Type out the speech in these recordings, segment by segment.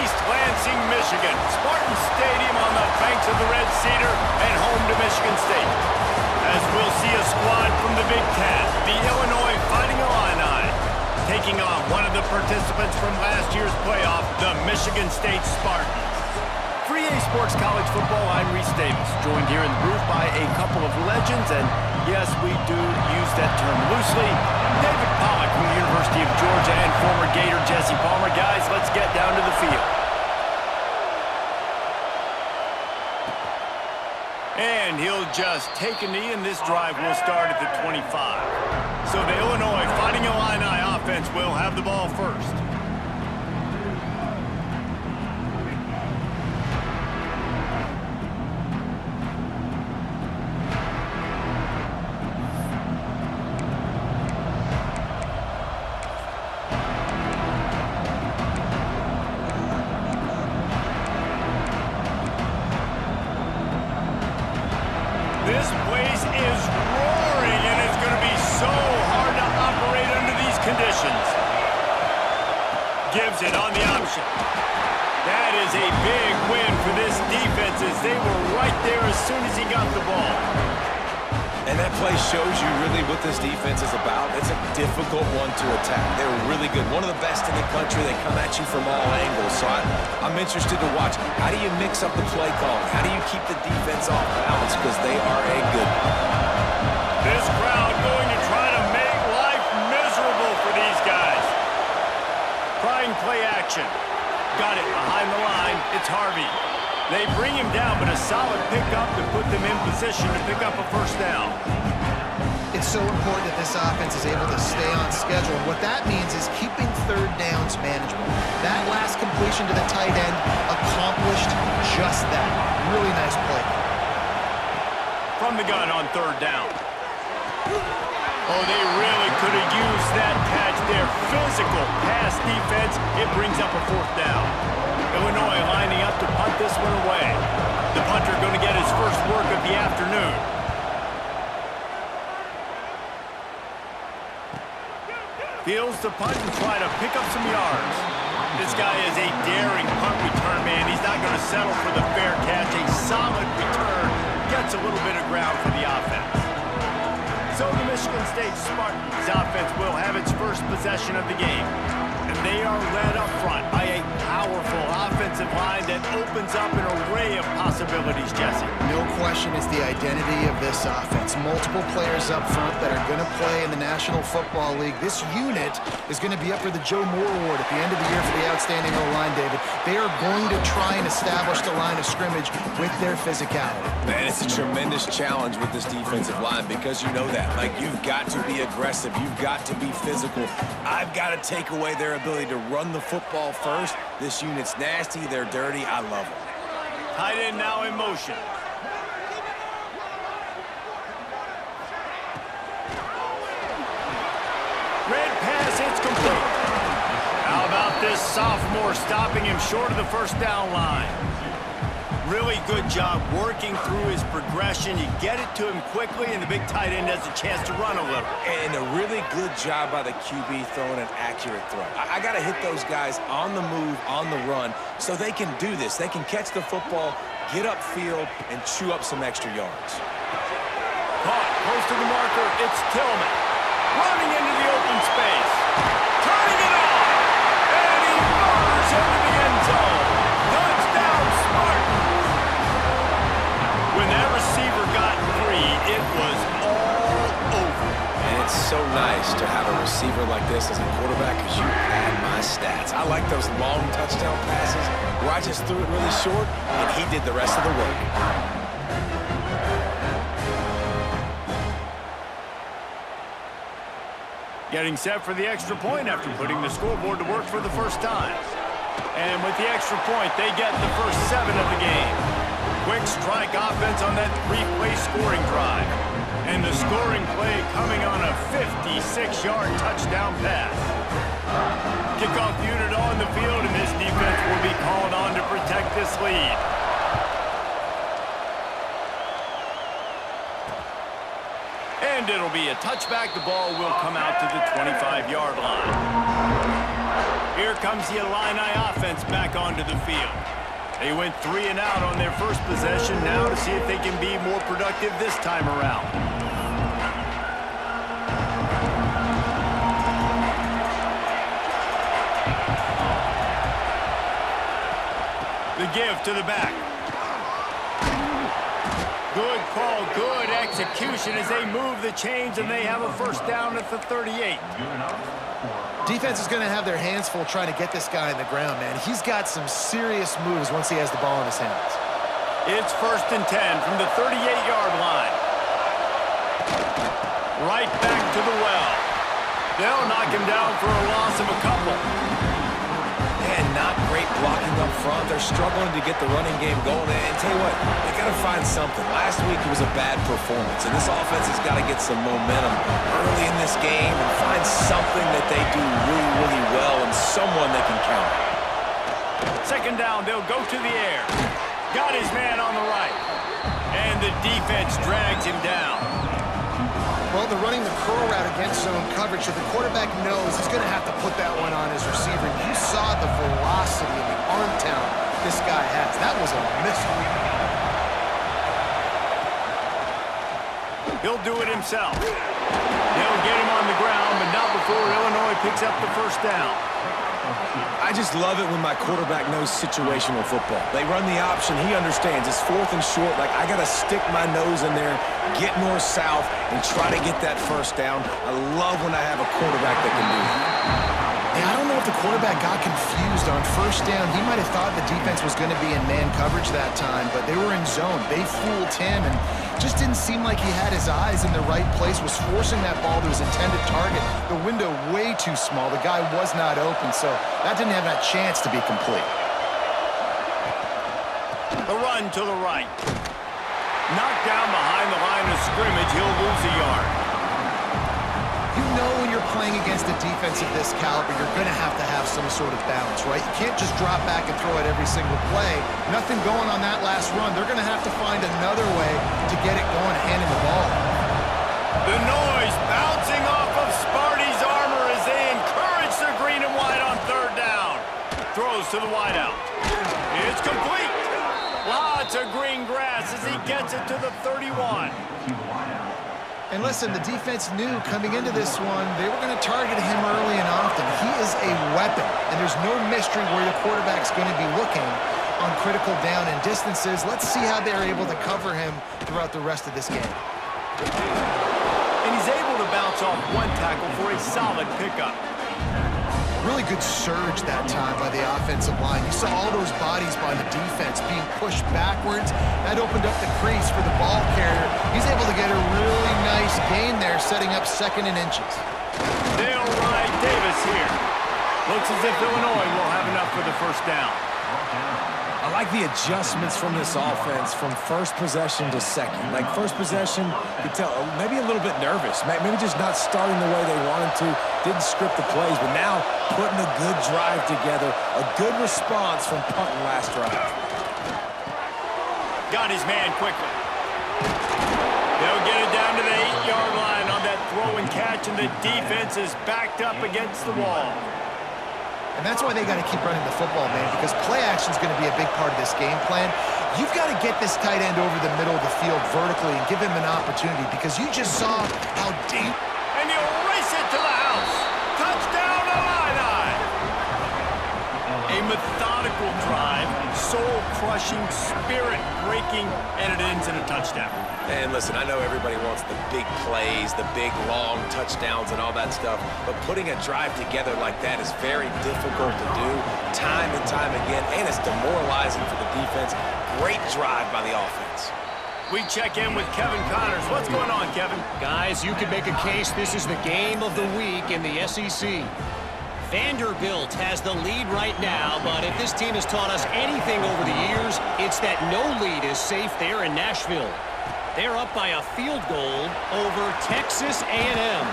East Lansing, Michigan. Spartan Stadium on the banks of the Red Cedar and home to Michigan State. As we'll see a squad from the Big Ten, the Illinois Fighting Illini, taking on one of the participants from last year's playoff, the Michigan State Spartans. For EA Sports College Football, I'm Reese Davis, joined here in the booth by a couple of legends, and yes, we do use that term loosely. David Pollack from the University of Georgia and former Gator Jesse Palmer. Guys, let's get down to the field. And he'll just take a knee, and this drive will start at the 25. So the Illinois Fighting Illini offense will have the ball first. This place is roaring, and it's going to be so hard to operate under these conditions. Gives it on the option. That is a big win for this defense, as they were right there as soon as he got the ball. And that play shows you really what this defense is about. It's a difficult one to attack. They're really good. One of the best in the country. They come at you from all angles. So I'm interested to watch. How do you mix up the play calling? How do you keep the defense off balance? Because they are a good one. This crowd going to try to make life miserable for these guys. Trying play action. Got it behind the line. It's Harvey. They bring him down, but a solid pickup to put them in position to pick up a first down. It's so important that this offense is able to stay on schedule. What that means is keeping third downs manageable. That last completion to the tight end accomplished just that. Really nice play. From the gun on third down. Oh, they really could have used that catch there. Physical pass defense. It brings up a fourth down. Illinois lining up to punt this one away. The punter going to get his first work of the afternoon. Feels the punt and try to pick up some yards. This guy is a daring punt return man. He's not going to settle for the fair catch. A solid return. Gets a little bit of ground for the offense. So the Michigan State Spartans offense will have its first possession of the game. And they are led up front by a powerful offensive line that opens up an array of possibilities, Jesse. No question it's the identity of this offense. Multiple players up front that are going to play in the National Football League. This unit is going to be up for the Joe Moore Award at the end of the year for the outstanding O-line, David. They are going to try and establish the line of scrimmage with their physicality. Man, it's a tremendous challenge with this defensive line because you know that. Like, you've got to be aggressive. You've got to be physical. I've got to take away their ability to run the football first. This unit's nasty. They're dirty. I love it. Tight end now in motion. Red pass, it's complete. How about this sophomore stopping him short of the first down line? Really good job working through his progression. You get it to him quickly, and the big tight end has a chance to run a little. And a really good job by the QB throwing an accurate throw. I got to hit those guys on the move, on the run, so they can do this. They can catch the football, get upfield, and chew up some extra yards. Caught close to the marker. It's Tillman. Running into the open space. Turning it on. And he murders into the end zone. Touchdown, Spartans. When that receiver got free, it was all over. And it's so nice to have a receiver like this as a quarterback because you had my stats. I like those long touchdown passes where I just threw it really short and he did the rest of the work. Getting set for the extra point after putting the scoreboard to work for the first time. And with the extra point, they get the first 7 of the game. Quick strike offense on that 3-play scoring drive. And the scoring play coming on a 56-yard touchdown pass. Kickoff unit on the field, and this defense will be called on to protect this lead. And it'll be a touchback. The ball will come out to the 25-yard line. Here comes the Illini offense back onto the field. They went 3 and out on their first possession, now to see if they can be more productive this time around. The give to the back. Good call, good execution as they move the chains, and they have a first down at the 38. Defense is going to have their hands full trying to get this guy on the ground, man. He's got some serious moves once he has the ball in his hands. It's 1st and 10 from the 38-yard line. Right back to the well. They'll knock him down for a loss of a couple. Man, not great blocking up front. They're struggling to get the running game going. And tell you what, they got to find something. Last week it was a bad performance, and this offense has got to get some momentum early in this game and find something that they do really, really well and someone they can count. 2nd down, they'll go to the air. Got his man on the right. And the defense drags him down. Well, they're running the curl route against zone coverage, so the quarterback knows he's going to have to put that one on his receiver. You saw the velocity and the arm talent this guy has. That was a missile. He'll do it himself. They'll get him on the ground, but not before Illinois picks up the first down. I just love it when my quarterback knows situational football. They run the option. He understands. It's 4th and short. Like, I got to stick my nose in there, get north-south, and try to get that first down. I love when I have a quarterback that can do that. Yeah, I don't know if the quarterback got confused on 1st down. He might have thought the defense was going to be in man coverage that time, but they were in zone. They fooled him and just didn't seem like he had his eyes in the right place, was forcing that ball to his intended target. The window way too small. The guy was not open, so that didn't have that chance to be complete. The run to the right. Knocked down behind the line of scrimmage. He'll lose a yard. You know when you're playing against a defense of this caliber, you're going to have some sort of balance, right? You can't just drop back and throw it every single play. Nothing going on that last run. They're going to have to find another way to get it going, handing the ball. The noise bouncing off of Sparty's armor as they encourage the green and white on 3rd down. Throws to the wideout. It's complete. Lots of green grass as he gets it to the 31. And listen, the defense knew coming into this one, they were going to target him early and often. He is a weapon, and there's no mystery where the quarterback's going to be looking on critical down and distances. Let's see how they're able to cover him throughout the rest of this game. And he's able to bounce off one tackle for a solid pickup. Really good surge that time by the offensive line. You saw all those bodies by the defense being pushed backwards. That opened up the crease for the ball carrier. He's able to get a really nice gain there, setting up 2nd and inches. They'll ride Davis here. Looks as if Illinois will have enough for the first down. I like the adjustments from this offense from first possession to second. Like, first possession, you could tell maybe a little bit nervous. Maybe just not starting the way they wanted to. Didn't script the plays, but now putting a good drive together. A good response from punting last drive. Got his man quickly. They'll get it down to the 8-yard line on that throw and catch, and the defense is backed up against the wall. And that's why they got to keep running the football, man, because play action is going to be a big part of this game plan. You've got to get this tight end over the middle of the field vertically and give him an opportunity, because you just saw how deep. And he'll race it to the house. Touchdown, Illini! A methodical drive, soul-crushing, spirit-breaking, and it ends in a touchdown. And listen, I know everybody wants the big plays, the big, long touchdowns and all that stuff, but putting a drive together like that is very difficult to do time and time again, and it's demoralizing for the defense. Great drive by the offense. We check in with Kevin Connors. What's going on, Kevin? Guys, you could make a case this is the game of the week in the SEC. Vanderbilt has the lead right now, but if this team has taught us anything over the years, it's that no lead is safe there in Nashville. They're up by a field goal over Texas A&M.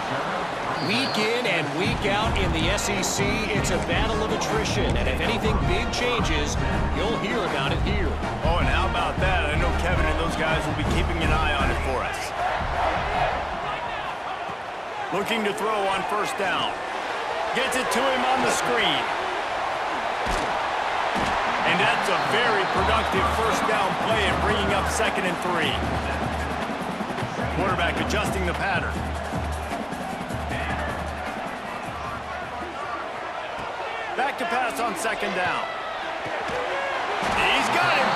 Week in and week out in the SEC, it's a battle of attrition, and if anything big changes, you'll hear about it here. Oh, and how about that? I know Kevin and those guys will be keeping an eye on it for us. Looking to throw on 1st down. Gets it to him on the screen. And that's a very productive first down play and bringing up 2nd and 3. Quarterback adjusting the pattern. Back to pass on 2nd down. He's got him.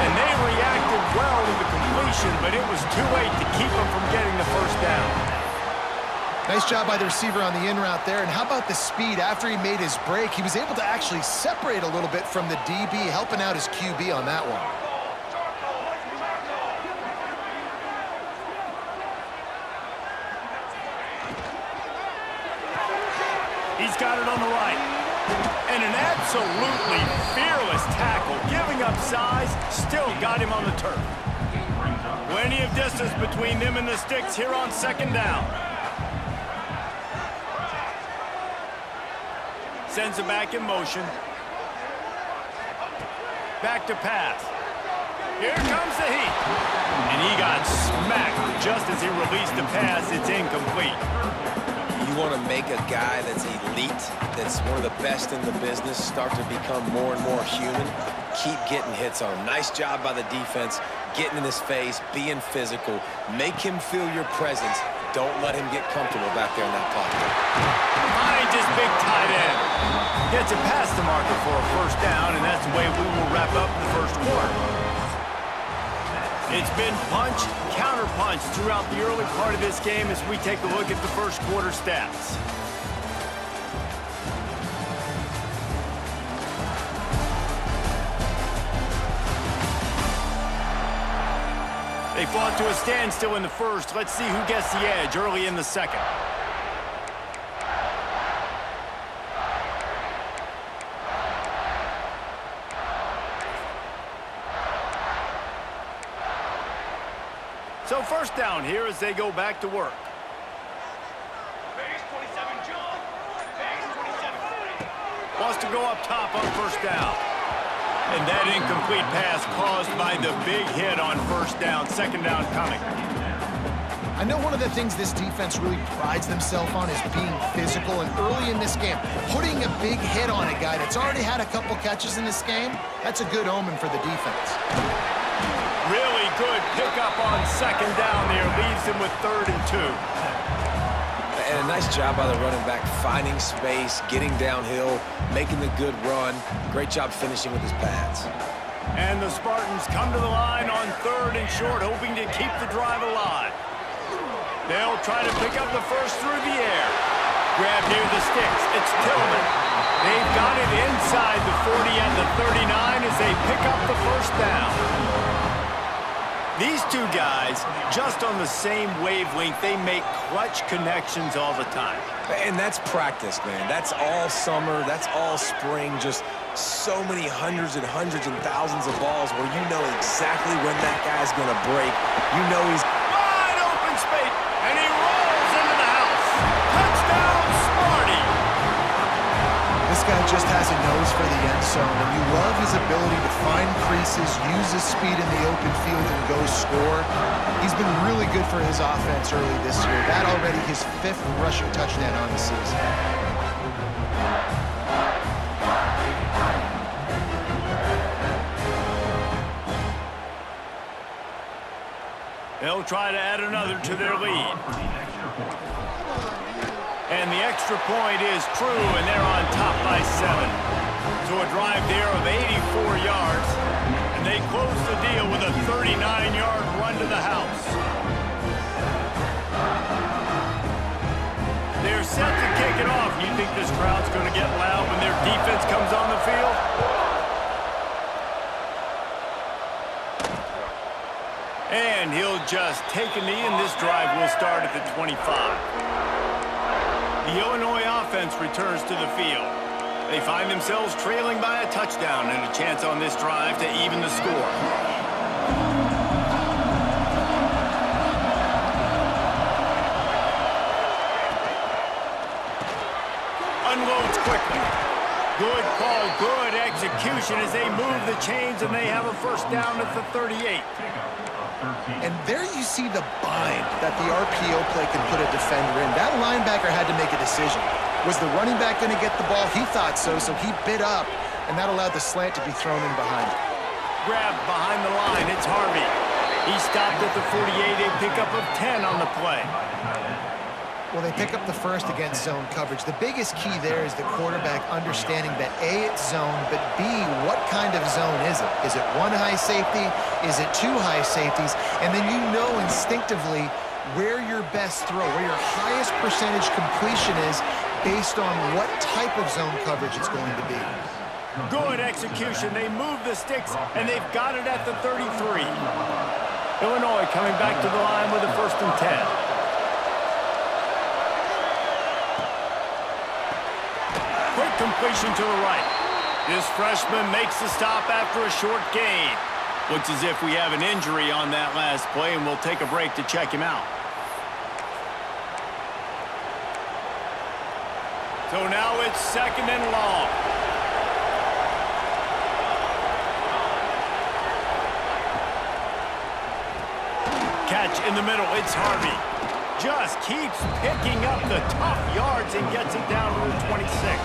And they reacted well to the completion, but it was too late to keep him from getting the first down. Nice job by the receiver on the in route there. And how about the speed after he made his break? He was able to actually separate a little bit from the DB, helping out his QB on that one. He's got it on the right. And an absolutely fearless tackle, giving up size, still got him on the turf. Plenty of distance between them and the sticks here on 2nd down. Sends it back in motion. Back to pass. Here comes the heat. And he got smacked just as he released the pass. It's incomplete. You want to make a guy that's elite, that's one of the best in the business, start to become more and more human. Keep getting hits on him. Nice job by the defense, getting in his face, being physical. Make him feel your presence. Don't let him get comfortable back there in that pocket. Finds his big tight end. Gets it past the marker for a first down, and that's the way we will wrap up the first quarter. It's been punch, counter punch throughout the early part of this game as we take a look at the first quarter stats. They fought to a standstill in the first. Let's see who gets the edge early in the second. So first down here as they go back to work. Wants to go up top on first down. And that incomplete pass caused by the big hit on first down. 2nd down coming. I know one of the things this defense really prides themselves on is being physical, and early in this game, putting a big hit on a guy that's already had a couple catches in this game, that's a good omen for the defense. Really good pickup on 2nd down there. Leaves him with 3rd and 2. And a nice job by the running back, finding space, getting downhill, making the good run. Great job finishing with his pads. And the Spartans come to the line on 3rd and short, hoping to keep the drive alive. They'll try to pick up the first through the air. Grab near the sticks. It's Tillman. They've got it inside the 40 and the 39 as they pick up the first down. These two guys, just on the same wavelength, they make clutch connections all the time. And that's practice, man. That's all summer. That's all spring. Just so many hundreds and thousands of balls where you know exactly when that guy's going to break. You know he's wide open space, and he rolls into the house. Touchdown, Sparty! This guy just has a nose for the end zone, and you love his ability to find creases, use his speed in the open field, and go score. He's been really good for his offense early this year. That already his 5th rushing touchdown on the season. They'll try to add another to their lead. And the extra point is true, and they're on top by 7. So a drive there of 84 yards, and they close the deal with a 39-yard run to the house. They're set to kick it off. You think this crowd's going to get loud when their defense comes on the field? And he'll just take a knee, and this drive will start at the 25. The Illinois offense returns to the field. They find themselves trailing by a touchdown and a chance on this drive to even the score. Unloads quickly. Good call, good execution as they move the chains, and they have a first down at the 38. And there you see the bind that the RPO play can put a defender in. That linebacker had to make a decision. Was the running back going to get the ball? He thought so, so he bit up, and that allowed the slant to be thrown in behind him. Grab behind the line. It's Harvey. He stopped at the 48, a pickup of 10 on the play. Well, they pick up the first against zone coverage. The biggest key there is the quarterback understanding that A, it's zone, but B, what kind of zone is it? Is it one high safety? Is it two high safeties? And then you know instinctively where your best throw, where your highest percentage completion is based on what type of zone coverage it's going to be. Good execution. They move the sticks, and they've got it at the 33. Illinois coming back to the line with a 1st and 10. Quick completion to the right. This freshman makes the stop after a short gain. Looks as if we have an injury on that last play, and we'll take a break to check him out. So now it's 2nd and long. Catch in the middle. It's Harvey. Just keeps picking up the tough yards and gets it down to the 26.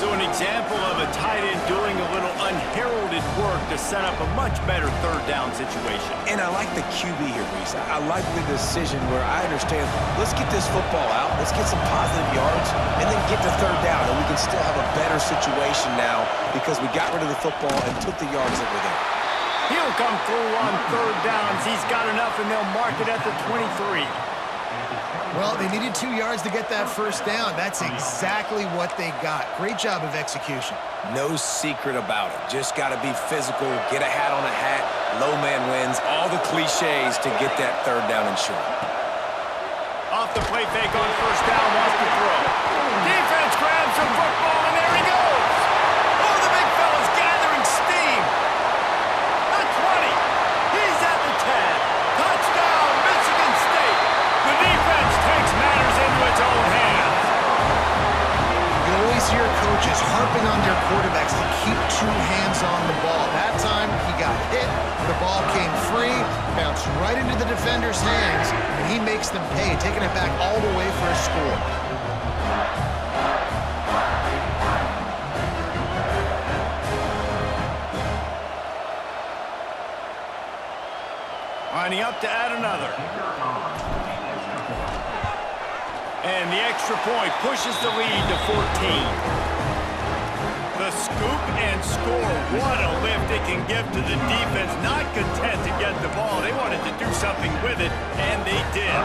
So an example of a tight end doing a little unheralded work to set up a much better 3rd down situation. And I like the QB here, Reese. I like the decision where I understand, let's get this football out, let's get some positive yards, and then get to 3rd down, and we can still have a better situation now because we got rid of the football and took the yards that were there. He'll come through on 3rd downs. He's got enough, and they'll mark it at the 23. Well, they needed 2 yards to get that 1st down. That's exactly what they got. Great job of execution. No secret about it. Just got to be physical, get a hat on a hat, low man wins, all the cliches to get that 3rd down and short. Off the play fake on 1st down, wants to throw. Defense grabs the football, and there he goes. Oh, the big fella's gathering steam. The 20. He's at the 10. Touchdown, Michigan State. The defense takes matters into its own hands. You always hear coaches harping on their quarterbacks to keep 2 hands on the ball. That time, he got hit. The ball came free, bounced right into the defender's hands, and he makes them pay, taking it back all the way for a score. Lining up to add another. And the extra point pushes the lead to 14. The scoop and score. What a lift it can give to the defense. Not content to get the ball. They wanted to do something with it, and they did.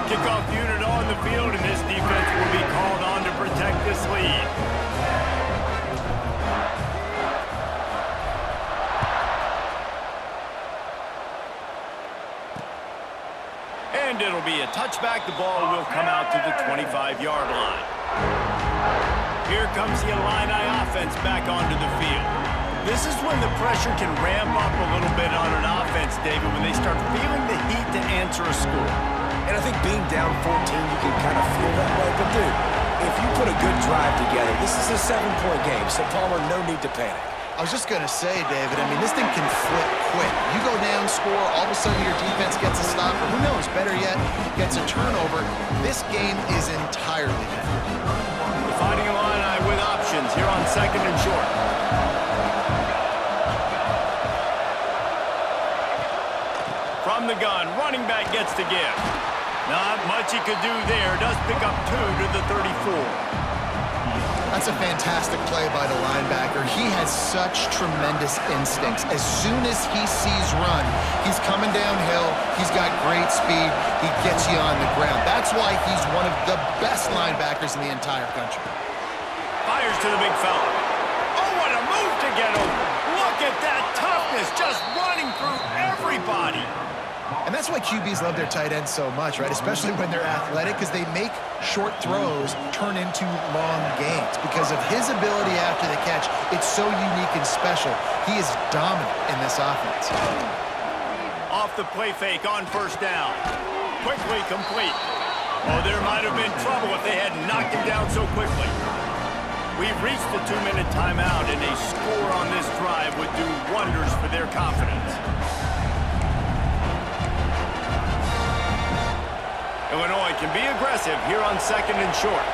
Kickoff unit on the field, and this defense will be called on to protect this lead. And it'll be a touchback. The ball will come out to the 25-yard line. Here comes the Illini offense back onto the field. This is when the pressure can ramp up a little bit on an offense, David, when they start feeling the heat to answer a score. And I think being down 14, you can kind of feel that way. But, dude, if you put a good drive together, this is a 7-point game. So, Palmer, no need to panic. I was just going to say, David, I mean, this thing can flip quick. You go down, score, all of a sudden your defense gets a stop, or who knows, better yet, gets a turnover. This game is entirely different. The Fighting Illini with options here on 2nd and short. From the gun, running back gets to give. Not much he could do there. Does pick up 2 to the 34. That's a fantastic play by the linebacker. He has such tremendous instincts. As soon as he sees run, he's coming downhill. He's got great speed. He gets you on the ground. That's why he's one of the best linebackers in the entire country. Fires to the big fella. Oh, what a move to get over. Look at that toughness, just running through everybody. And that's why QBs love their tight ends so much, right? Especially when they're athletic, because they make short throws turn into long gains. Because of his ability after the catch, it's so unique and special. He is dominant in this offense. Off the play fake on 1st down. Quickly complete. Oh, there might have been trouble if they had knocked him down so quickly. We've reached the 2-minute timeout, and a score on this drive would do wonders for their confidence. Illinois can be aggressive here on 2nd and short.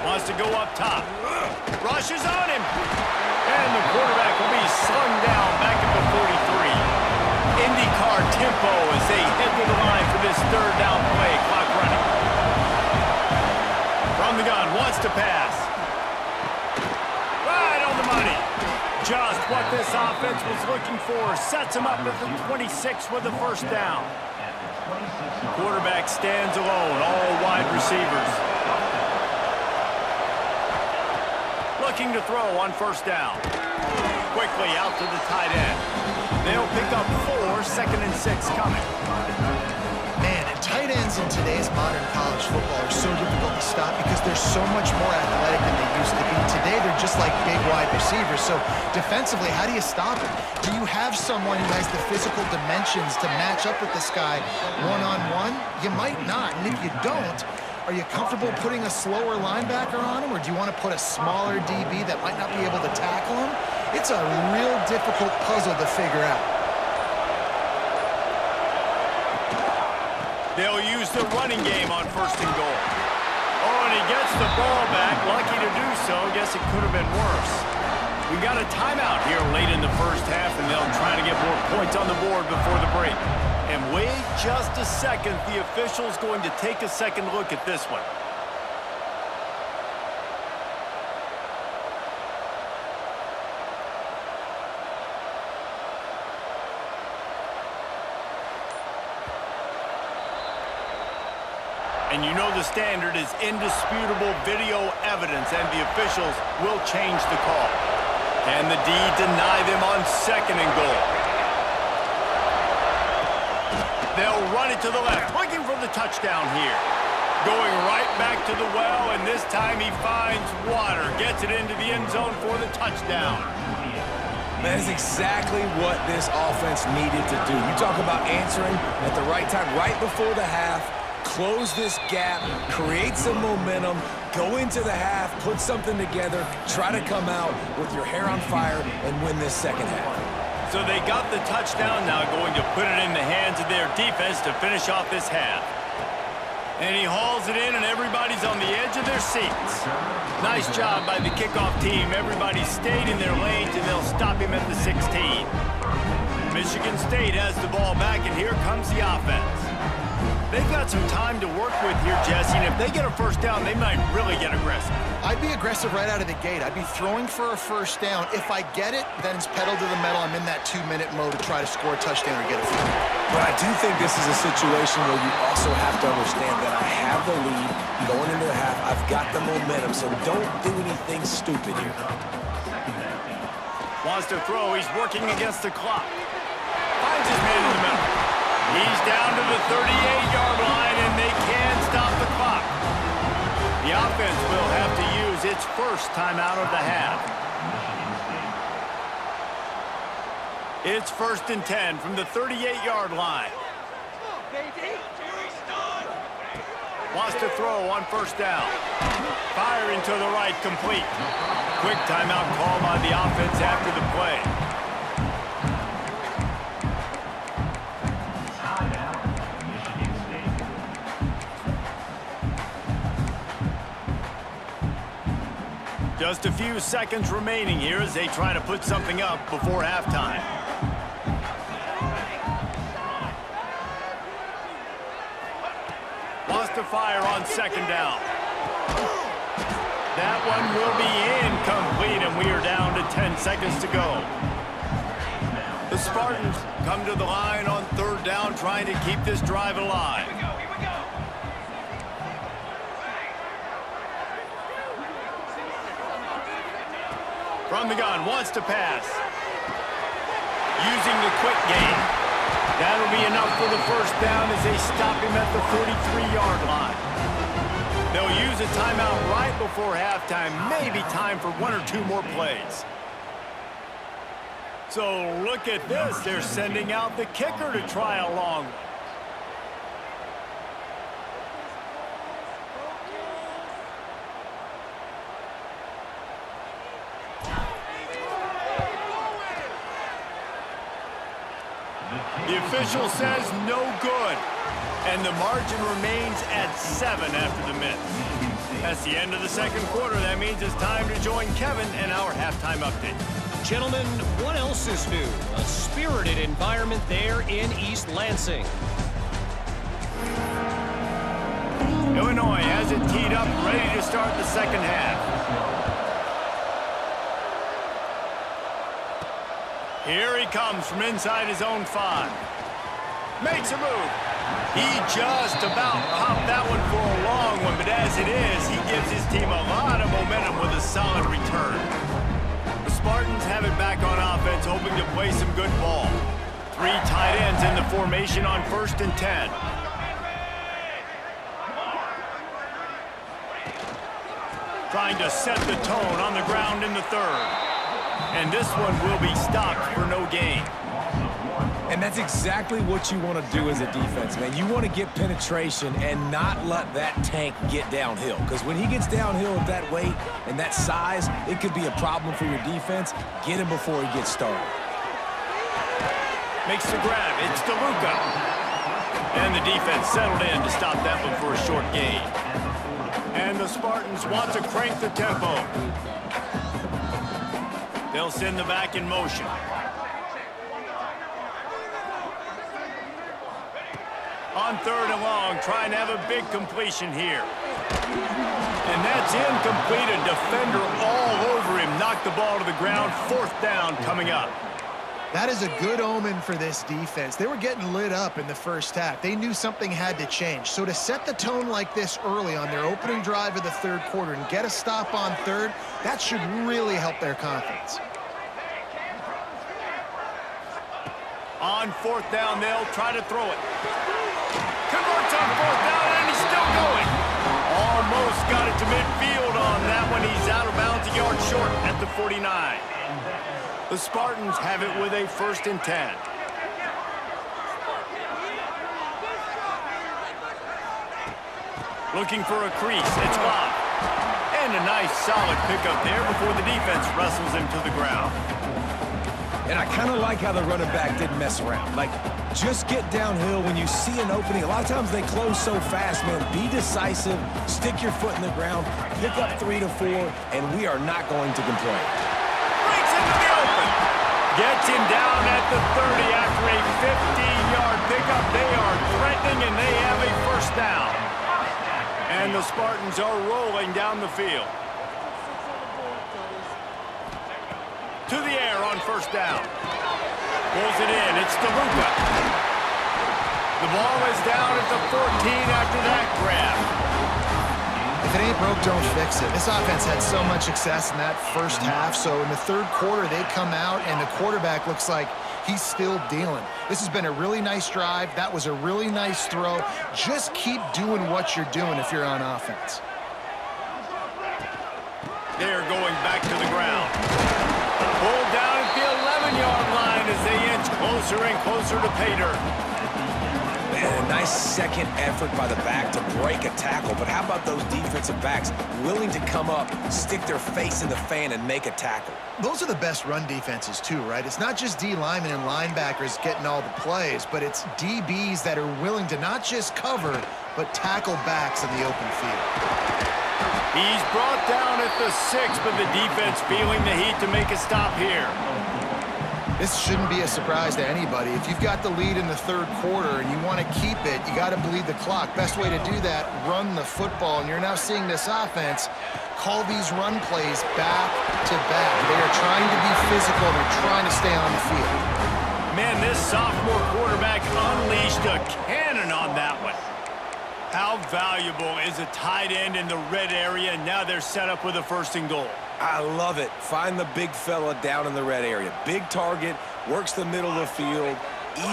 Wants to go up top. Rushes on him. And the quarterback will be slung down back at the 43. IndyCar tempo as they head to the line for this third down play. Clock running. From the gun, wants to pass. Right on the money. Just what this offense was looking for. Sets him up at the 26 with the first down. Quarterback stands alone, all wide receivers. Looking to throw on first down. Quickly out to the tight end. They'll pick up 4, 2nd and 6 coming. Man, and tight ends in today's modern college football are so difficult to stop because they're so much more athletic than they used to be. Today, they're just like big wide receivers. So defensively, how do you stop it? Do you have someone who has the physical dimensions to match up with this guy one-on-one? You might not, and if you don't, are you comfortable putting a slower linebacker on him, or do you want to put a smaller DB that might not be able to tackle him? It's a real difficult puzzle to figure out. They'll use the running game on 1st and goal. Oh, and he gets the ball back. Lucky to do so. Guess it could have been worse. We got a timeout here late in the first half, and they'll try to get more points on the board before the break. And wait just a second. The official's going to take a second look at this one. And you know the standard is indisputable video evidence, and the officials will change the call. Can the D deny them on 2nd and goal? They'll run it to the left, looking for the touchdown here. Going right back to the well, and this time he finds water. Gets it into the end zone for the touchdown. That is exactly what this offense needed to do. You talk about answering at the right time, right before the half. Close this gap, create some momentum, go into the half, put something together, try to come out with your hair on fire and win this second half. So they got the touchdown, now going to put it in the hands of their defense to finish off this half. And he hauls it in, and everybody's on the edge of their seats. Nice job by the kickoff team. Everybody stayed in their lanes, and they'll stop him at the 16. Michigan State has the ball back, and here comes the offense. They've got some time to work with here, Jesse, and if they get a first down, they might really get aggressive. I'd be aggressive right out of the gate. I'd be throwing for a first down. If I get it, then it's pedal to the metal. I'm in that 2-minute mode to try to score a touchdown or get a field. But I do think this is a situation where you also have to understand that I have the lead going into the half. I've got the momentum, so don't do anything stupid here. Wants to throw. He's working against the clock. Finds his man in the middle. He's down to the 38-yard line, and they can stop the clock. The offense will have to use its first timeout of the half. It's 1st and 10 from the 38-yard line. Wants to throw on first down. Firing to the right, complete. Quick timeout call by the offense after the play. Just a few seconds remaining here as they try to put something up before halftime. Wants to fire on 2nd down. That one will be incomplete, and we are down to 10 seconds to go. The Spartans come to the line on 3rd down, trying to keep this drive alive. From the gun, wants to pass. Using the quick game. That'll be enough for the first down as they stop him at the 43-yard line. They'll use a timeout right before halftime. Maybe time for 1 or 2 more plays. So look at this. They're sending out the kicker to try a long one. The official says no good. And the margin remains at 7 after the miss. That's the end of the second quarter. That means it's time to join Kevin in our halftime update. Gentlemen, what else is new? A spirited environment there in East Lansing. Illinois has it teed up, ready to start the second half. Here he comes from inside his own 5. Makes a move. He just about popped that one for a long one, but as it is, he gives his team a lot of momentum with a solid return. The Spartans have it back on offense, hoping to play some good ball. 3 tight ends in the formation on 1st and 10. Trying to set the tone on the ground in the 3rd. And this one will be stopped for no gain. And that's exactly what you want to do as a defense, man. You want to get penetration and not let that tank get downhill. Because when he gets downhill at that weight and that size, it could be a problem for your defense. Get him before he gets started. Makes the grab. It's DeLuca. And the defense settled in to stop that one for a short gain. And the Spartans want to crank the tempo. They'll send the back in motion. On 3rd and long, trying to have a big completion here. And that's incomplete. A defender all over him. Knocked the ball to the ground. 4th down coming up. That is a good omen for this defense. They were getting lit up in the first half. They knew something had to change. So to set the tone like this early on their opening drive of the 3rd quarter and get a stop on 3rd, that should really help their confidence. On 4th down, they'll try to throw it. Converts on 4th down, and he's still going. Almost got it to midfield on that one. He's out of bounds, a yard short at the 49. The Spartans have it with a 1st and 10. Looking for a crease. It's Bob. And a nice solid pickup there before the defense wrestles him to the ground. And I kind of like how the running back didn't mess around. Like, just get downhill when you see an opening. A lot of times they close so fast, man. Be decisive, stick your foot in the ground, pick up 3 to 4, and we are not going to complain. Breaks into the open. Gets him down at the 30 after a 15-yard pickup. They are threatening, and they have a 1st down. And the Spartans are rolling down the field. To the air on 1st down. Pulls it in. It's DeLuca. The ball is down at the 14 after that grab. If it ain't broke, don't fix it. This offense had so much success in that first half, so in the 3rd quarter, they come out, and the quarterback looks like he's still dealing. This has been a really nice drive. That was a really nice throw. Just keep doing what you're doing if you're on offense. They're going back to the ground. Pulled down at the 11-yard line as they inch closer and closer to pay dirt. Man, a nice second effort by the back to break a tackle. But how about those defensive backs willing to come up, stick their face in the fan, and make a tackle? Those are the best run defenses too, right? It's not just D linemen and linebackers getting all the plays, but it's DBs that are willing to not just cover, but tackle backs in the open field. He's brought down at the 6, but the defense feeling the heat to make a stop here. This shouldn't be a surprise to anybody. If you've got the lead in the 3rd quarter and you want to keep it, you got to bleed the clock. Best way to do that, run the football. And you're now seeing this offense call these run plays back to back. They are trying to be physical. They're trying to stay on the field. Man, this sophomore quarterback unleashed a cannon on that one. How valuable is a tight end in the red area? Now they're set up with a 1st and goal. I love it. Find the big fella down in the red area. Big target, works the middle of the field,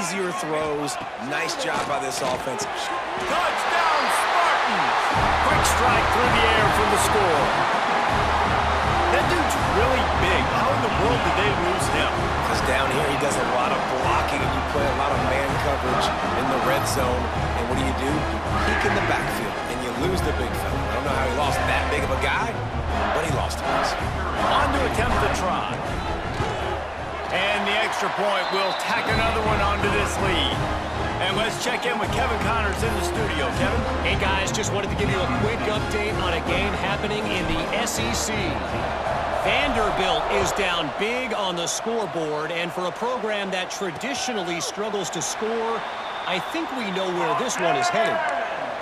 easier throws. Nice job by this offense. Touchdown, Spartans! Quick strike through the air for the score. That dude's really big. How in the world did they lose him? Because down here he does a lot of blocking and you play a lot of man coverage in the red zone. And what do? Peek in the backfield, and you lose the big fella. I don't know how he lost that big of a guy, but he lost him. On to attempt the try. And the extra point will tack another one onto this lead. And let's check in with Kevin Connors in the studio. Kevin? Hey, guys, just wanted to give you a quick update on a game happening in the SEC. Vanderbilt is down big on the scoreboard, and for a program that traditionally struggles to score, I think we know where this one is headed.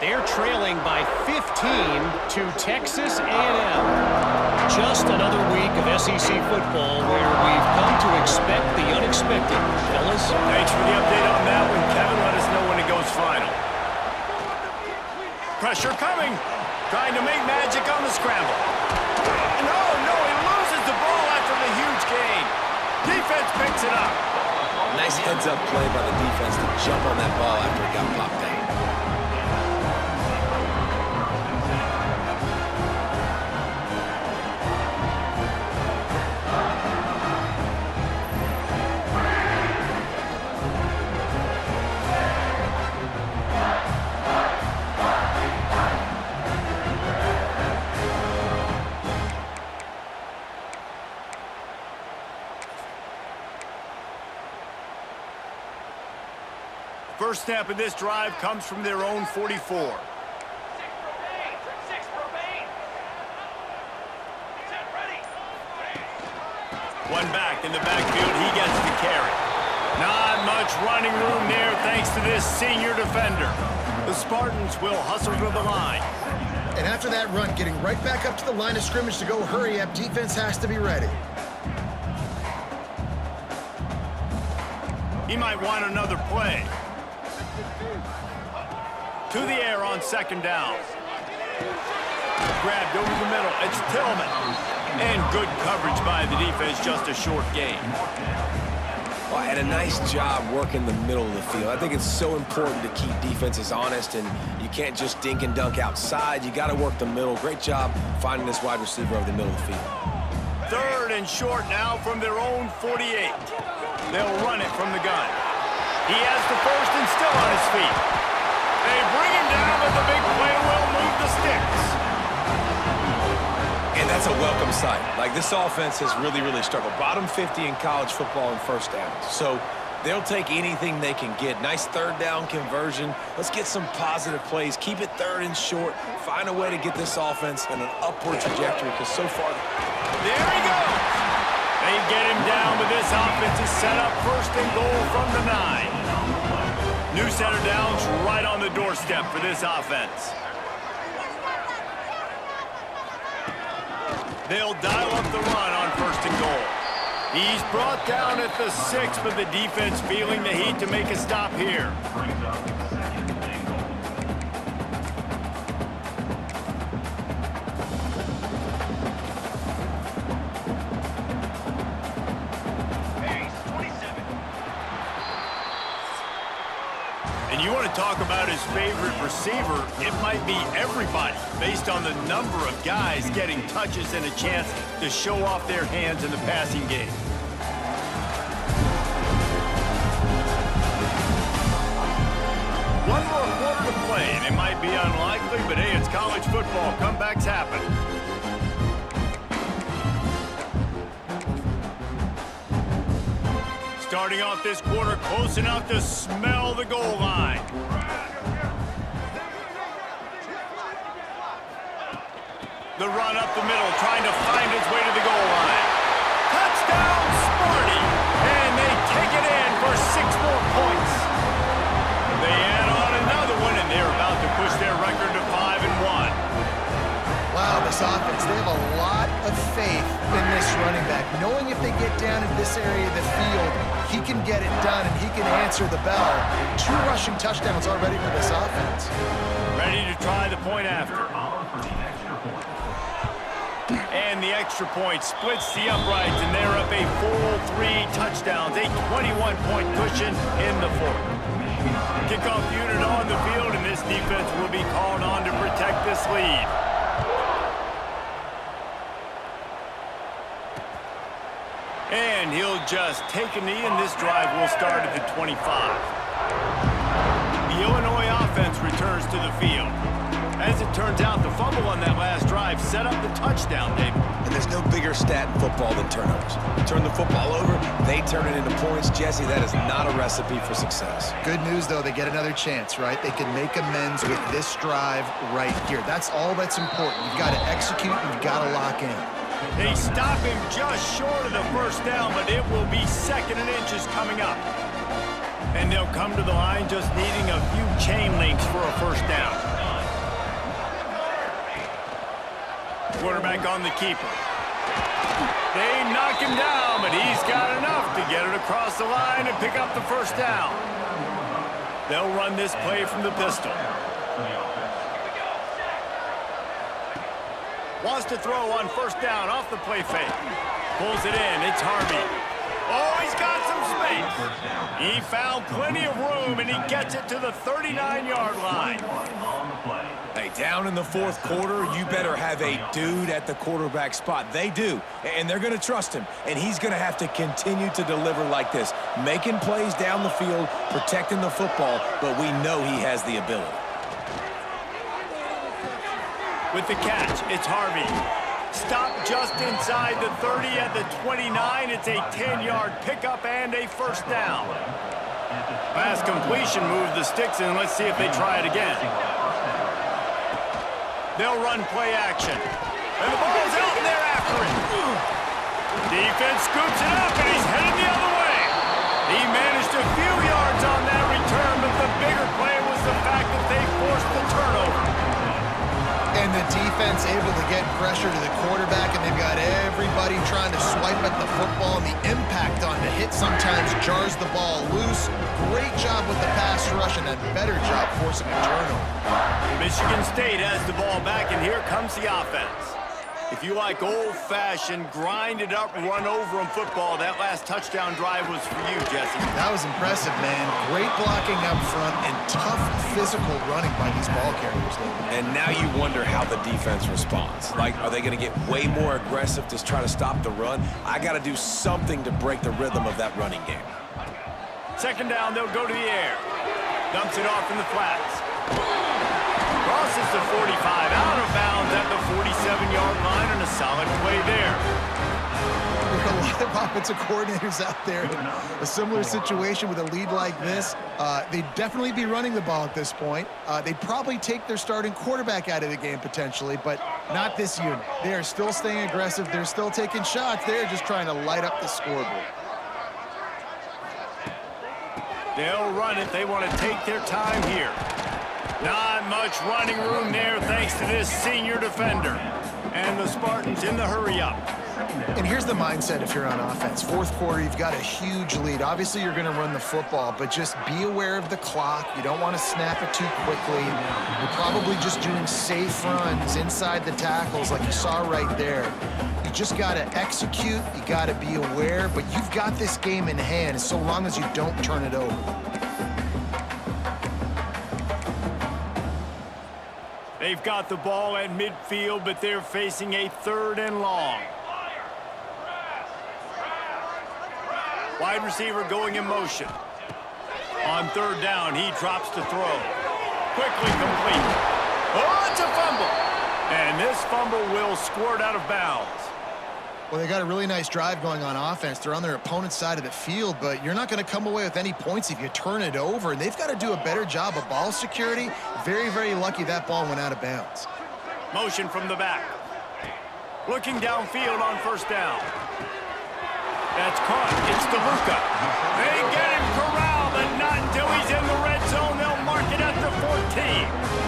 They're trailing by 15 to Texas A&M. Just another week of SEC football where we've come to expect the unexpected. Fellas? Thanks for the update on that one, Kevin. Let us know when it goes final. Pressure coming. Trying to make magic on the scramble. No, he loses the ball after the huge gain. Defense picks it up. Nice heads-up play by the defense to jump on that ball after it got popped out. First snap of this drive comes from their own 44. One back in the backfield, he gets the carry. Not much running room there thanks to this senior defender. The Spartans will hustle to the line. And after that run, getting right back up to the line of scrimmage to go hurry up, defense has to be ready. He might want another play. To the air on second down. Grabbed over the middle. It's Tillman. And good coverage by the defense, just a short gain. Well, and a nice job working the middle of the field. I think it's so important to keep defenses honest, and you can't just dink and dunk outside. You got to work the middle. Great job finding this wide receiver over the middle of the field. Third and short now from their own 48. They'll run it from the gun. He has the first and still on his feet. They bring him down, but the big play will move the sticks. And that's a welcome sight. Like, this offense has really struggled. Bottom 50 in college football in first downs. So they'll take anything they can get. Nice third down conversion. Let's get some positive plays. Keep it third and short. Find a way to get this offense in an upward trajectory, because so far... There he goes. They get him down, but this offense is set up first and goal from the 9. New center downs right on the doorstep for this offense. They'll dial up the run on first and goal. He's brought down at the 6, but the defense feeling the heat to make a stop here. And you want to talk about his favorite receiver, it might be everybody, based on the number of guys getting touches and a chance to show off their hands in the passing game. One more quarter to play, and it might be unlikely, but hey, it's college football. Comebacks happen. Starting off this quarter close enough to smell the goal line. The run up the middle, trying to find its way to the goal line. Touchdown, Sparty! And they take it in for 6 more points. They add on another one, and they're about to push their record to 5-1. Wow, this offense, they have a lot of faith in this running back, knowing if they get down in this area of the field, he can get it done and he can answer the bell. 2 rushing touchdowns already for this offense. Ready to try the point after. And the extra point splits the uprights, and they're up a full 3 touchdowns, a 21-point cushion in the 4th. Kickoff unit on the field, and this defense will be called on to protect this lead. And he'll just take a knee, and this drive will start at the 25. The Illinois offense returns to the field. As it turns out, the fumble on that last drive set up the touchdown, David. And there's no bigger stat in football than turnovers. Turn the football over, they turn it into points. Jesse, that is not a recipe for success. Good news, though, they get another chance, right? They can make amends with this drive right here. That's all that's important. You've got to execute, and you've got to lock in. They stop him just short of the first down, but it will be 2nd and inches coming up. And they'll come to the line just needing a few chain links for a first down. Quarterback on the keeper. They knock him down, but he's got enough to get it across the line and pick up the first down. They'll run this play from the pistol. Wants to throw on first down off the play fake. Pulls it in. It's Harvey. Oh, he's got some space. He found plenty of room, and he gets it to the 39-yard line. Hey, down in the 4th quarter, you better have a dude at the quarterback spot. They do, and they're going to trust him, and he's going to have to continue to deliver like this, making plays down the field, protecting the football, but we know he has the ability. With the catch, it's Harvey. Stopped just inside the 30 at the 29. It's a 10-yard pickup and a first down. Pass completion moved the sticks in. Let's see if they try it again. They'll run play action. And the ball's out and they're after it. Defense scoops it up and he's headed the other way. He managed a few yards on that return, but the bigger play was the fact that they forced the turnover. And the defense able to get pressure to the quarterback, and they've got everybody trying to swipe at the football, and the impact on the hit sometimes jars the ball loose. Great job with the pass rush, and a better job forcing a turnover. Michigan State has the ball back, and here comes the offense. If you like old-fashioned, grind-it-up, run-over-'em football, that last touchdown drive was for you, Jesse. That was impressive, man. Great blocking up front and tough physical running by these ball carriers. And now you wonder how the defense responds. Like, are they going to get way more aggressive to try to stop the run? I got to do something to break the rhythm of that running game. 2nd down, they'll go to the air. Dumps it off in the flats. Crosses the 45, out of bounds at the 47-yard line, and a solid play there. There are a lot of offensive coordinators out there in a similar situation with a lead like this. They'd definitely be running the ball at this point. They'd probably take their starting quarterback out of the game potentially, but not this unit. They are still staying aggressive. They're still taking shots. They're just trying to light up the scoreboard. They'll run it. They want to take their time here. Not much running room there thanks to this senior defender. And the Spartans in the hurry-up. And here's the mindset if you're on offense. 4th quarter, you've got a huge lead. Obviously, you're going to run the football, but just be aware of the clock. You don't want to snap it too quickly. You're probably just doing safe runs inside the tackles like you saw right there. You just got to execute. You got to be aware, but you've got this game in hand so long as you don't turn it over. They've got the ball at midfield, but they're facing a 3rd and long. Wide receiver going in motion. On 3rd down, he drops to throw. Quickly complete. Oh, it's a fumble. And this fumble will squirt out of bounds. Well, they got a really nice drive going on offense. They're on their opponent's side of the field, but you're not going to come away with any points if you turn it over, and they've got to do a better job of ball security. Very, very lucky that ball went out of bounds. Motion from the back. Looking downfield on 1st down. That's caught. It's DeLuca. They get him corralled, but not until he's in the red zone. They'll mark it at the 14.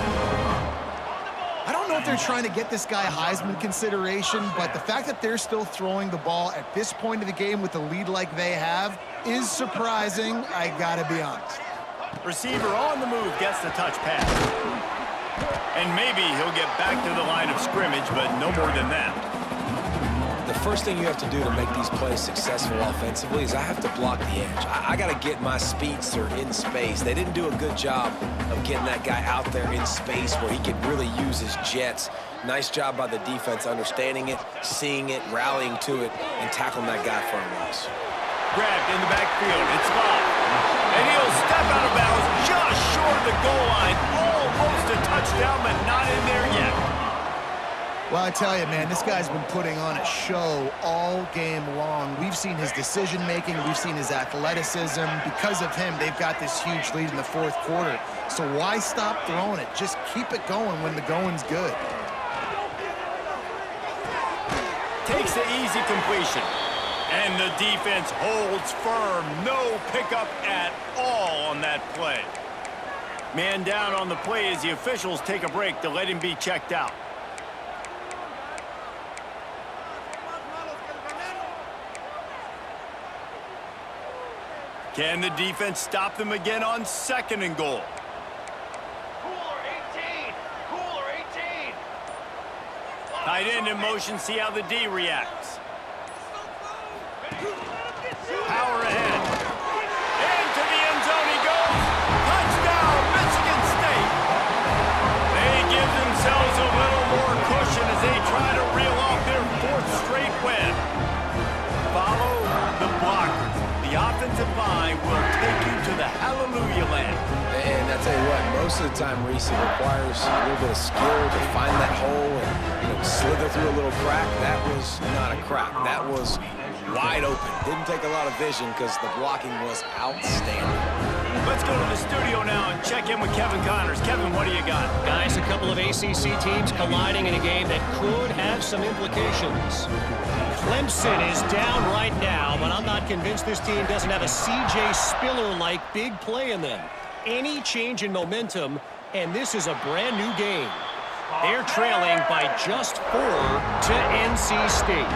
I don't know if they're trying to get this guy Heisman consideration, but the fact that they're still throwing the ball at this point of the game with the lead like they have is surprising, I gotta be honest. Receiver on the move gets the touch pass. And maybe he'll get back to the line of scrimmage, but no more than that. The first thing you have to do to make these plays successful offensively is I have to block the edge. I got to get my speedster in space. They didn't do a good job of getting that guy out there in space where he could really use his jets. Nice job by the defense understanding it, seeing it, rallying to it, and tackling that guy for a loss. Grabbed in the backfield. It's Bob. And he'll step out of bounds just short of the goal line, all almost a touchdown, but not in there yet. Well, I tell you, man, this guy's been putting on a show all game long. We've seen his decision-making. We've seen his athleticism. Because of him, they've got this huge lead in the fourth quarter. So why stop throwing it? Just keep it going when the going's good. Takes the easy completion. And the defense holds firm. No pickup at all on that play. Man down on the play as the officials take a break to let him be checked out. Can the defense stop them again on 2nd and goal? Cooler 18! Cooler 18! Tight end in motion, see how the D reacts. Power ahead. Into the end zone he goes. Touchdown, Michigan State. They give themselves a little more cushion as they try to reel off their 4th straight win. Follow the blockers. The offensive line will take you to the hallelujah land. And I tell you what, most of the time, Reese, it requires a little bit of skill to find that hole and, slither through a little crack. That was not a crack. That was wide open. Didn't take a lot of vision because the blocking was outstanding. Let's go to the studio now and check in with Kevin Connors. Kevin, what do you got? Guys, a couple of ACC teams colliding in a game that could have some implications. Clemson is down right now, but I'm not convinced this team doesn't have a C.J. Spiller-like big play in them. Any change in momentum, and this is a brand-new game. They're trailing by just 4 to NC State.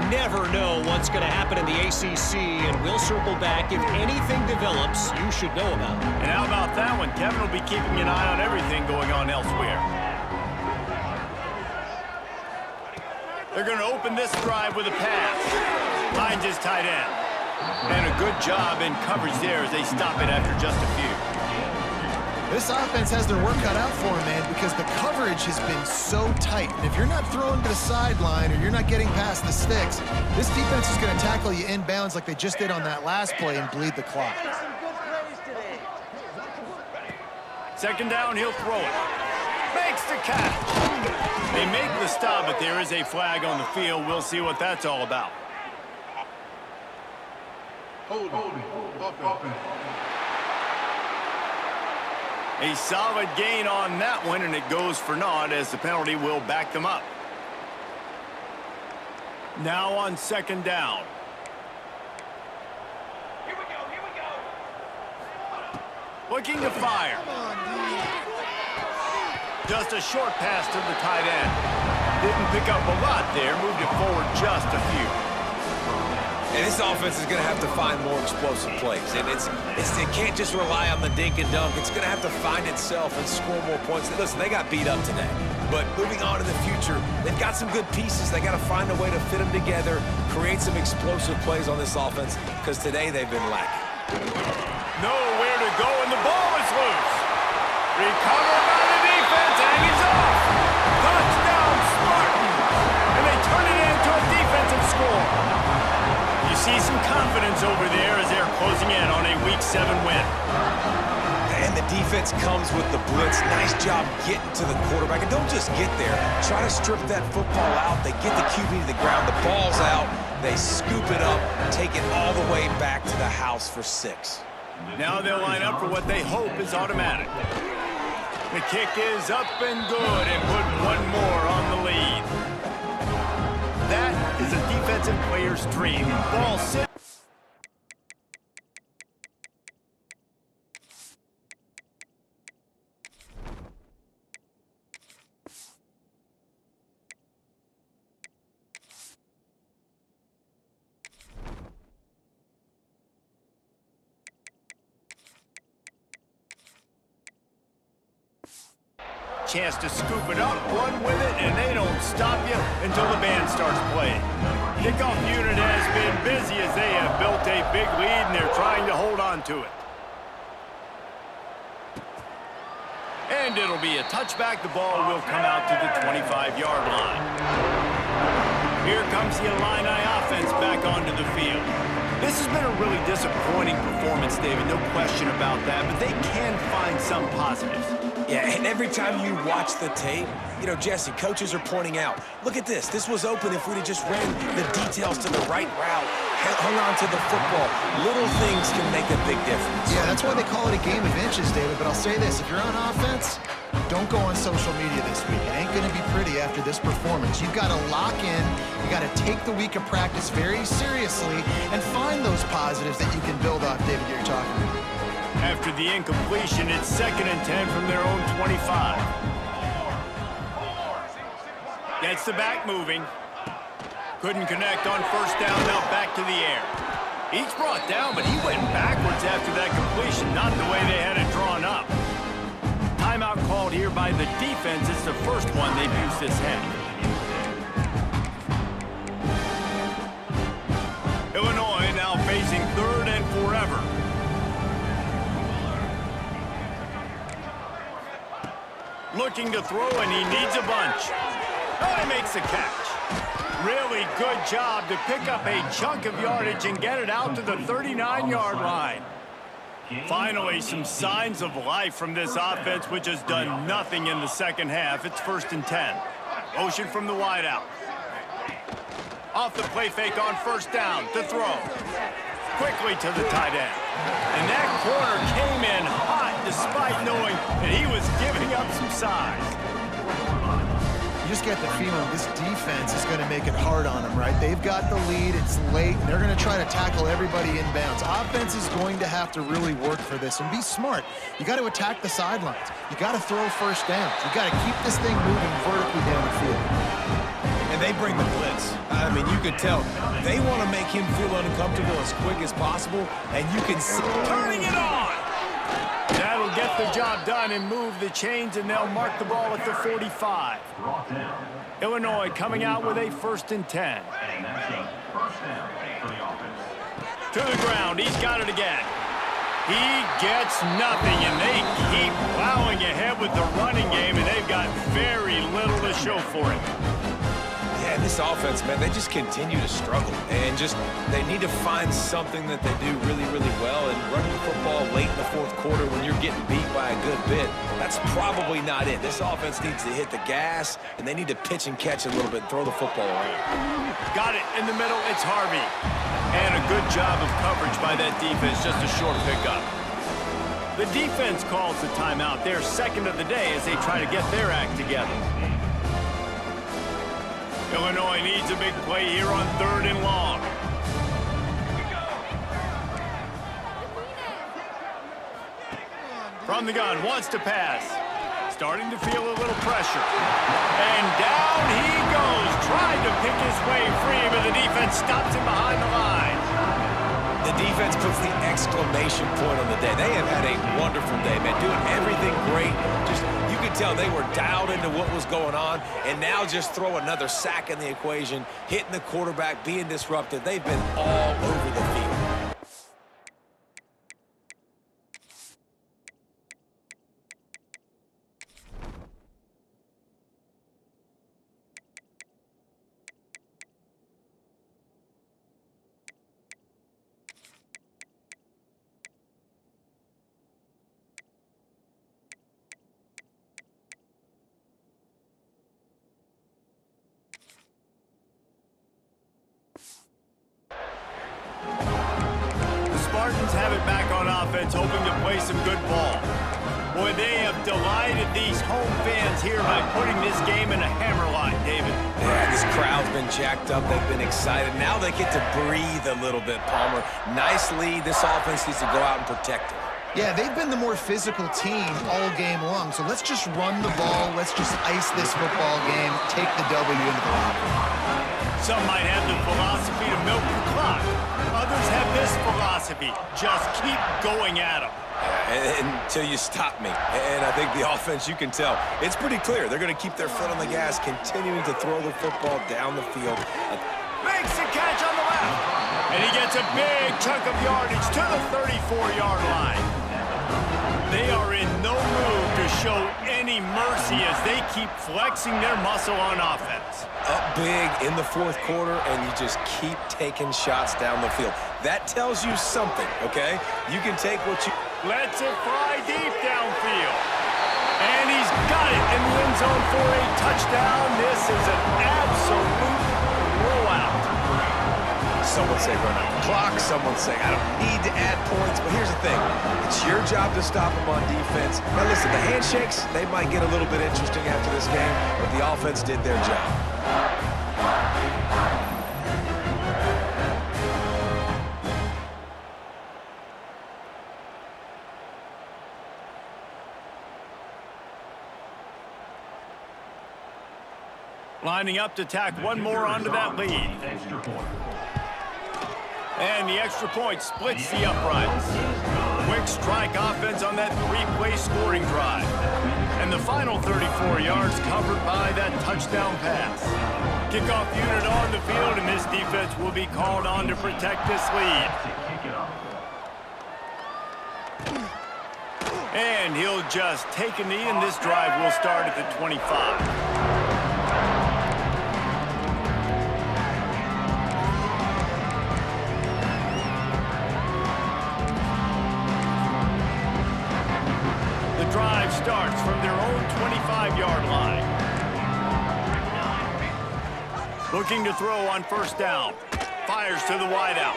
Never know what's going to happen in the ACC, and we'll circle back if anything develops you should know about. And how about that one? Kevin will be keeping an eye on everything going on elsewhere. They're going to open this drive with a pass. Finds his tight end. And a good job in coverage there as they stop it after just a few. This offense has their work cut out for them, man, because the coverage has been so tight. And if you're not throwing to the sideline or you're not getting past the sticks, this defense is going to tackle you inbounds like they just did on that last play and bleed the clock. 2nd down, he'll throw it. Makes the catch. They make the stop, but there is a flag on the field. We'll see what that's all about. Hold it. A solid gain on that one, and it goes for naught as the penalty will back them up. Now on 2nd down. Here we go! Looking to fire. Just a short pass to the tight end. Didn't pick up a lot there, moved it forward just a few. And this offense is going to have to find more explosive plays. And it can't just rely on the dink and dunk. It's going to have to find itself and score more points. Listen, they got beat up today. But moving on in the future, they've got some good pieces. They got to find a way to fit them together, create some explosive plays on this offense, because today they've been lacking. Nowhere to go, and the ball is loose. Recovered by the defense, and he's off. Touchdown, Spartans. And they turn it into a defensive score. You see some confidence over there as they're closing in on a Week 7 win. And the defense comes with the blitz. Nice job getting to the quarterback. And don't just get there. Try to strip that football out. They get the QB to the ground. The ball's out. They scoop it up, take it all the way back to the house for 6. Now they'll line up for what they hope is automatic. The kick is up and good and put one more on the lead. That is a defensive player's dream. Ball sits. Chance to scoop it up, run with it, and they don't stop you until the band starts playing. Kickoff unit has been busy as they have built a big lead, and they're trying to hold on to it. And it'll be a touchback. The ball will come out to the 25-yard line. Here comes the Illini offense back onto the field. This has been a really disappointing performance, David, no question about that, but they can find some positives. Yeah, and every time you watch the tape, you know, Jesse, coaches are pointing out, look at this. This was open if we'd have just ran the details to the right route, hung on to the football. Little things can make a big difference. Yeah, that's why they call it a game of inches, David. But I'll say this, if you're on offense, don't go on social media this week. It ain't going to be pretty after this performance. You've got to lock in. You got to take the week of practice very seriously and find those positives that you can build off, David, you're talking about. After the incompletion, it's 2nd and 10 from their own 25. Gets the back moving. Couldn't connect on first down, now back to the air. He's brought down, but he went backwards after that completion, not the way they had it drawn up. Timeout called here by the defense. It's the first one they've used this half. Illinois now facing 3rd and forever. Looking to throw, and he needs a bunch. Oh, he makes the catch. Really good job to pick up a chunk of yardage and get it out to the 39-yard line. Finally, some signs of life from this offense, which has done nothing in the second half. It's 1st and 10. Motion from the wideout. Off the play fake on first down to throw. Quickly to the tight end. And that corner came in hot despite knowing that he was giving up some size. You just get the feeling this defense is going to make it hard on them, right? They've got the lead. It's late. And they're going to try to tackle everybody inbounds. Offense is going to have to really work for this and be smart. You got to attack the sidelines. You got to throw first downs. You got to keep this thing moving vertically down the field. And they bring the blitz. I mean, you could tell they want to make him feel uncomfortable as quick as possible, and you can see turning it on. That'll get the job done and move the chains, and they'll mark the ball at the 45. Illinois coming out with a 1st and 10. To the ground, he's got it again. He gets nothing, and they keep plowing ahead with the running game, and they've got very little to show for it. Yeah, this offense, man, they just continue to struggle. And they need to find something that they do really, really well. And running the football late in the 4th quarter when you're getting beat by a good bit, that's probably not it. This offense needs to hit the gas, and they need to pitch and catch a little bit and throw the football around. Got it in the middle. It's Harvey. And a good job of coverage by that defense, just a short pickup. The defense calls the timeout. They're 2nd of the day as they try to get their act together. Illinois needs a big play here on 3rd and long. From the gun, wants to pass. Starting to feel a little pressure. And down he goes. Tried to pick his way free, but the defense stops him behind the line. The defense puts the exclamation point on the day. They have had a wonderful day, man. Doing everything great. You could tell they were dialed into what was going on, and now just throw another sack in the equation, hitting the quarterback, being disruptive. They've been all over the field. Spartans have it back on offense, hoping to play some good ball. Boy, they have delighted these home fans here by putting this game in a hammerlock, David. Yeah, this crowd's been jacked up. They've been excited. Now they get to breathe a little bit, Palmer. Nice lead. This offense needs to go out and protect it. Yeah, they've been the more physical team all game long. So let's just run the ball. Let's just ice this football game. Take the W into the locker room. Some might have the philosophy to milk the clock. Others have this philosophy. Just keep going at them. Until you stop me. And I think the offense, you can tell, it's pretty clear. They're going to keep their foot on the gas, continuing to throw the football down the field. Makes the catch on the left. And he gets a big chunk of yardage to the 34-yard line. They are in no mood to show any mercy as they keep flexing their muscle on offense. Up big in the 4th quarter, and you just keep taking shots down the field. That tells you something, okay? You can take what you... Lets it fly deep downfield. And he's got it in the end zone for a touchdown. This is an absolute blowout. Some would say run out the clock. Some would say I don't need to add points. But here's the thing. It's your job to stop them on defense. Now, listen, the handshakes, they might get a little bit interesting after this game, but the offense did their job. Lining up to tack one more onto that lead. And the extra point splits the uprights. Quick strike offense on that three-play scoring drive. And the final 34 yards covered by that touchdown pass. Kickoff unit on the field, and this defense will be called on to protect this lead. And he'll just take a knee, and this drive will start at the 25. Drive starts from their own 25-yard line. Looking to throw on first down. Fires to the wideout.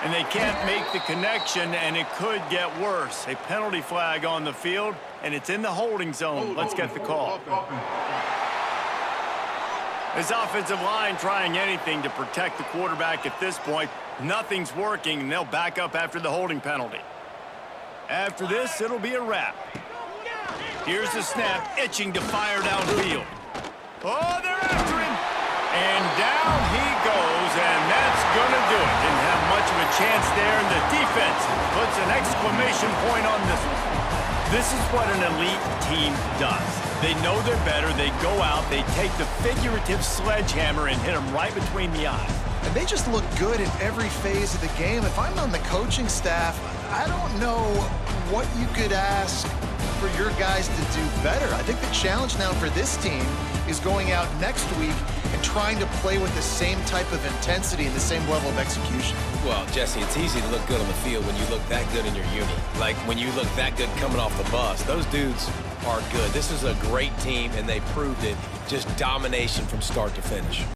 And they can't make the connection, and it could get worse. A penalty flag on the field, and it's in the holding zone. Let's get the call. This offensive line trying anything to protect the quarterback at this point. Nothing's working, and they'll back up after the holding penalty. After this, it'll be a wrap. Here's the snap, itching to fire downfield. Oh, they're after him. And down he goes, and that's going to do it. Didn't have much of a chance there, and the defense puts an exclamation point on this one. This is what an elite team does. They know they're better. They go out, they take the figurative sledgehammer and hit them right between the eyes. And they just look good in every phase of the game. If I'm on the coaching staff, I don't know what you could ask for your guys to do better. I think the challenge now for this team is going out next week and trying to play with the same type of intensity and the same level of execution. Well, Jesse, it's easy to look good on the field when you look that good in your unit. Like when you look that good coming off the bus. Those dudes are good. This is a great team, and they proved it. Just domination from start to finish.